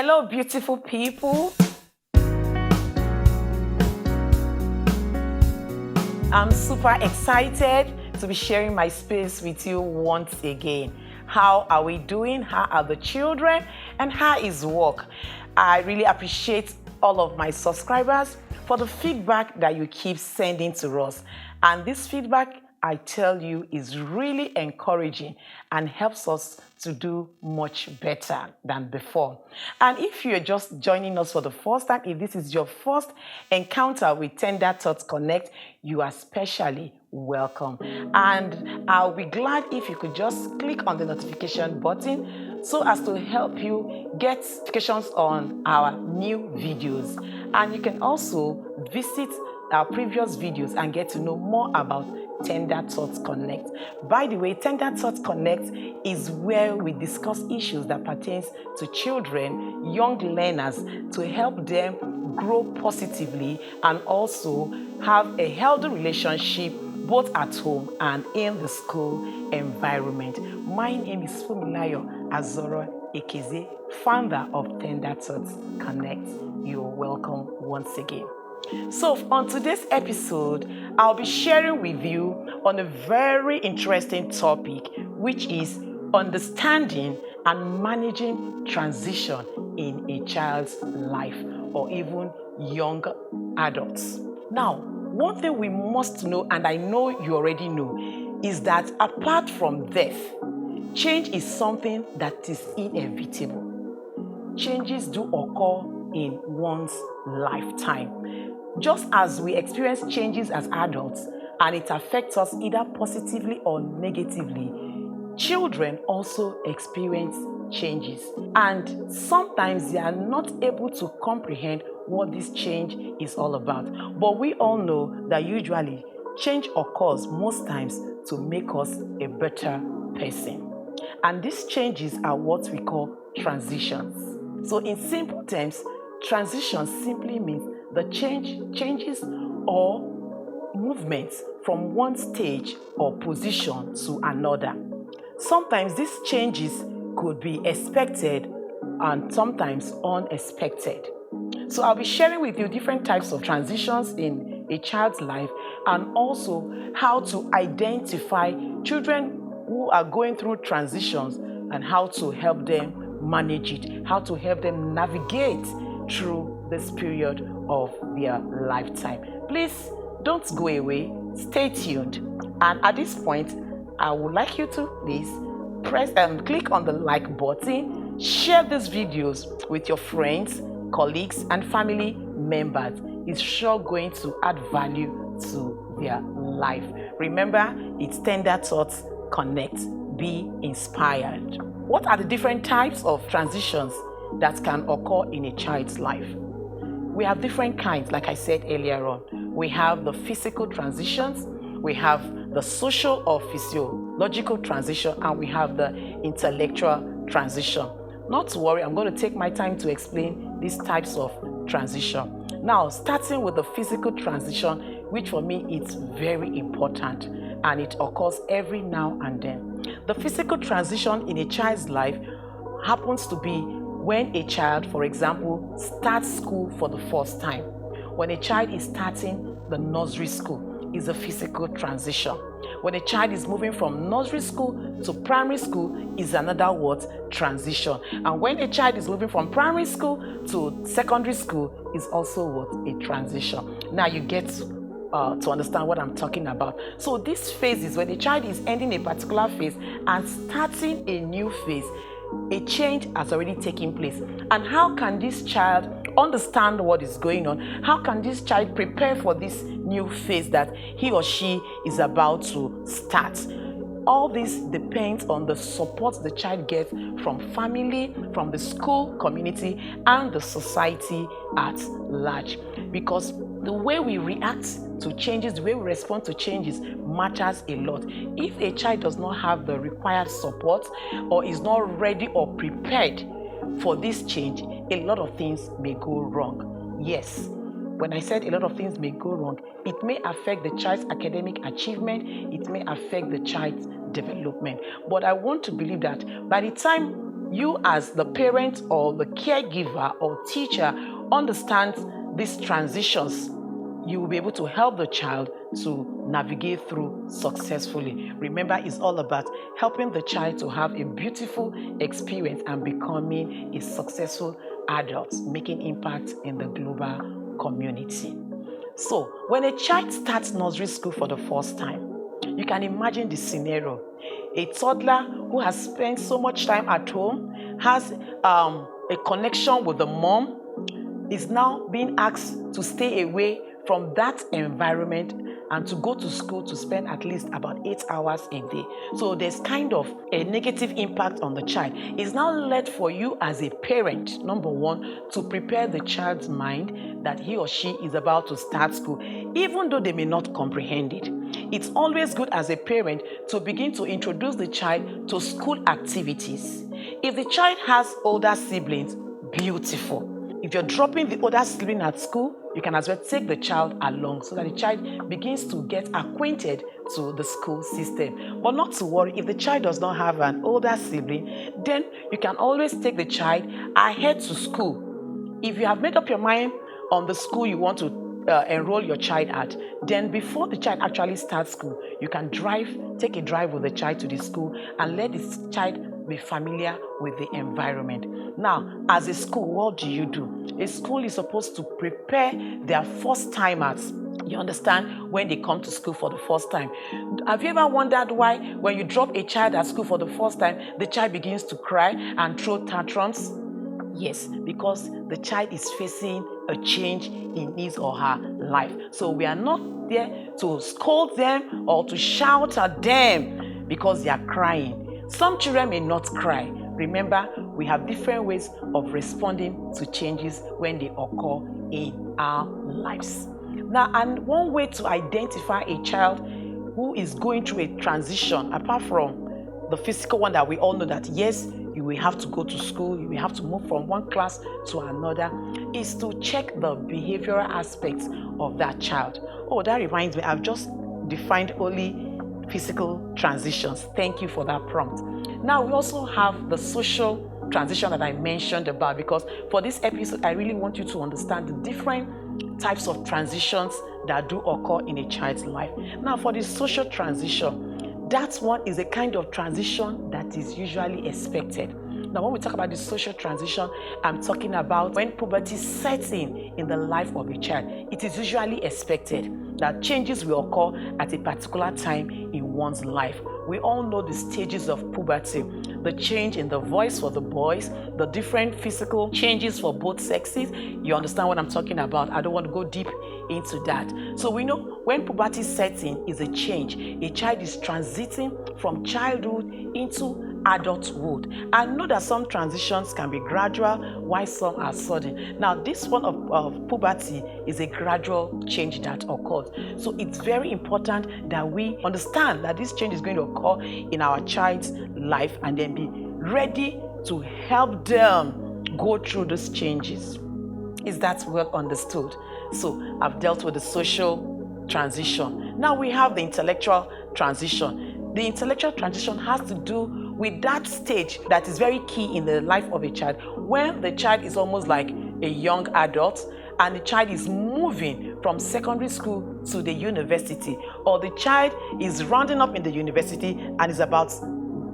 Hello, beautiful people. I'm super excited to be sharing my space with you once again. How are we doing? How are the children? And how is work? I really appreciate all of my subscribers for the feedback that you keep sending to us. And this feedback, I tell you, is really encouraging and helps us to do much better than before. And if you're just joining us for the first time, if this is your first encounter with Tender Thoughts Connect, you are specially welcome. And I'll be glad if you could just click on the notification button so as to help you get notifications on our new videos. And you can also visit our previous videos and get to know more about Tender Thoughts Connect. By the way, Tender Thoughts Connect is where we discuss issues that pertains to children, young learners, to help them grow positively and also have a healthy relationship both at home and in the school environment. My name is Fumilayo Azoro Ekeze, founder of Tender Thoughts Connect. You're welcome once again. So on today's episode, I'll be sharing with you on a very interesting topic, which is understanding and managing transition in a child's life or even young adults. Now, one thing we must know, and I know you already know, is that apart from death, change is something that is inevitable. Changes do occur in one's lifetime. Just as we experience changes as adults and it affects us either positively or negatively, children also experience changes. And sometimes they are not able to comprehend what this change is all about. But we all know that usually change occurs most times to make us a better person. And these changes are what we call transitions. So in simple terms, transition simply means the changes or movements from one stage or position to another. Sometimes these changes could be expected and sometimes unexpected. So I'll be sharing with you different types of transitions in a child's life and also how to identify children who are going through transitions and how to help them manage it, how to help them navigate through this period of their lifetime. Please don't go away, stay tuned. And at this point, I would like you to please press and click on the like button, share these videos with your friends, colleagues, and family members. It's sure going to add value to their life. Remember, it's Tender Thoughts Connect. Be inspired. What are the different types of transitions that can occur in a child's life? We have different kinds, like I said earlier on. We have the physical transitions, we have the social or physiological transition, and we have the intellectual transition. Not to worry, I'm going to take my time to explain these types of transition. Now, starting with the physical transition, which for me is very important, and it occurs every now and then. The physical transition in a child's life happens to be when a child, for example, starts school for the first time. When a child is starting the nursery school, is a physical transition. When a child is moving from nursery school to primary school, is another word, transition. And when a child is moving from primary school to secondary school, is also what, a transition. Now you get to understand what I'm talking about. So this phase is when a child is ending a particular phase and starting a new phase. A change has already taken place. And how can this child understand what is going on? How can this child prepare for this new phase that he or she is about to start? All this depends on the support the child gets from family, from the school community, and the society at large. Because the way we react to changes, the way we respond to changes matters a lot. If a child does not have the required support or is not ready or prepared for this change, a lot of things may go wrong. Yes, when I said a lot of things may go wrong, it may affect the child's academic achievement, it may affect the child's development. But I want to believe that by the time you as the parent or the caregiver or teacher understand these transitions, you will be able to help the child to navigate through successfully. Remember, it's all about helping the child to have a beautiful experience and becoming a successful adult, making impact in the global community. So, when a child starts nursery school for the first time, you can imagine the scenario. A toddler who has spent so much time at home, has a connection with the mom, is now being asked to stay away from that environment and to go to school to spend at least about 8 hours a day. So there's kind of a negative impact on the child. It's now left for you as a parent, number one, to prepare the child's mind that he or she is about to start school, even though they may not comprehend it. It's always good as a parent to begin to introduce the child to school activities. If the child has older siblings, beautiful. If you're dropping the older sibling at school, you can as well take the child along so that the child begins to get acquainted to the school system. But not to worry, if the child does not have an older sibling, then you can always take the child ahead to school. If you have made up your mind on the school you want to enroll your child at, then before the child actually starts school, you can take a drive with the child to the school and let this child be familiar with the environment. Now, as a school, what do? A school is supposed to prepare their first timers. You understand? When they come to school for the first time. Have you ever wondered why when you drop a child at school for the first time, the child begins to cry and throw tantrums? Yes, because the child is facing a change in his or her life. So we are not there to scold them or to shout at them because they are crying. Some children may not cry. Remember, we have different ways of responding to changes when they occur in our lives. Now, and one way to identify a child who is going through a transition, apart from the physical one that we all know that, yes, you will have to go to school, you will have to move from one class to another, is to check the behavioral aspects of that child. Oh, that reminds me, I've just defined only physical transitions. Thank you for that prompt. Now, we also have the social transition that I mentioned about, because for this episode, I really want you to understand the different types of transitions that do occur in a child's life. Now, for the social transition, that one is a kind of transition that is usually expected. Now, when we talk about the social transition, I'm talking about when puberty sets in the life of a child. It is usually expected that changes will occur at a particular time in one's life. We all know the stages of puberty, the change in the voice for the boys, the different physical changes for both sexes. You understand what I'm talking about? I don't want to go deep into that. So we know when puberty sets in is a change. A child is transiting from childhood into adulthood. I know that some transitions can be gradual while some are sudden. Now, this one of puberty is a gradual change that occurs. So it's very important that we understand that this change is going to occur in our child's life and then be ready to help them go through those changes. Is that well understood? So I've dealt with the social transition. Now we have the intellectual transition. The intellectual transition has to do with that stage that is very key in the life of a child, when the child is almost like a young adult and the child is moving from secondary school to the university, or the child is rounding up in the university and is about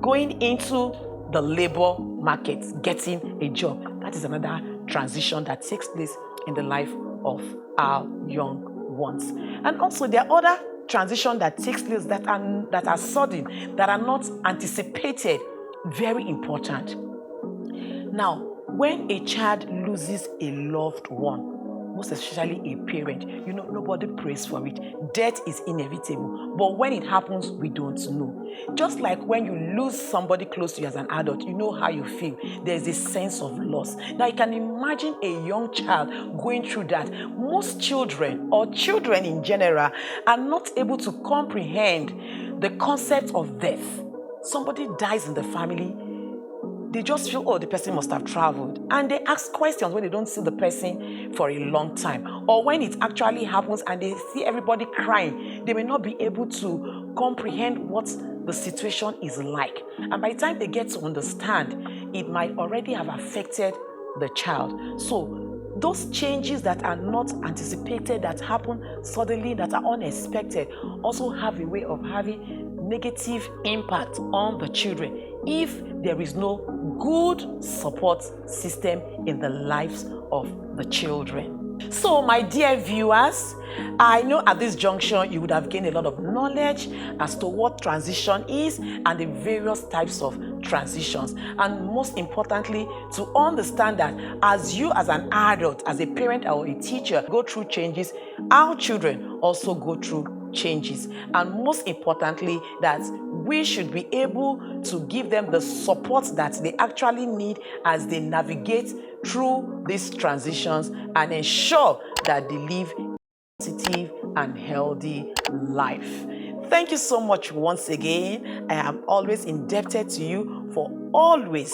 going into the labor market, getting a job. That is another transition that takes place in the life of our young ones. And also there are other transitions that takes place that are sudden, that are not anticipated. Very important. Now, when a child loses a loved one, most especially a parent, nobody prays for it. Death is inevitable. But when it happens, we don't know. Just like when you lose somebody close to you as an adult, you know how you feel. There's a sense of loss. Now, you can imagine a young child going through that. Most children, or children in general, are not able to comprehend the concept of death. Somebody dies in the family, they just feel, oh, the person must have traveled. And they ask questions when they don't see the person for a long time. Or when it actually happens and they see everybody crying, they may not be able to comprehend what the situation is like. And by the time they get to understand, it might already have affected the child. So those changes that are not anticipated, that happen suddenly, that are unexpected, also have a way of having negative impact on the children if there is no good support system in the lives of the children. So, my dear viewers, I know at this junction you would have gained a lot of knowledge as to what transition is and the various types of transitions. And most importantly, to understand that as you as an adult, as a parent or a teacher, go through changes, our children also go through changes. And most importantly, that we should be able to give them the support that they actually need as they navigate through these transitions and ensure that they live a positive and healthy life. Thank you so much once again. I am always indebted to you for always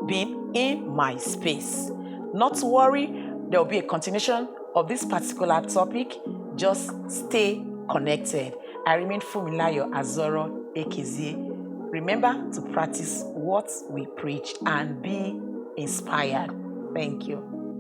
being in my space. Not to worry, there will be a continuation of this particular topic. Just stay connected. I remain Fumilayo Azoro Ekezie. Remember to practice what we preach and be inspired. Thank you.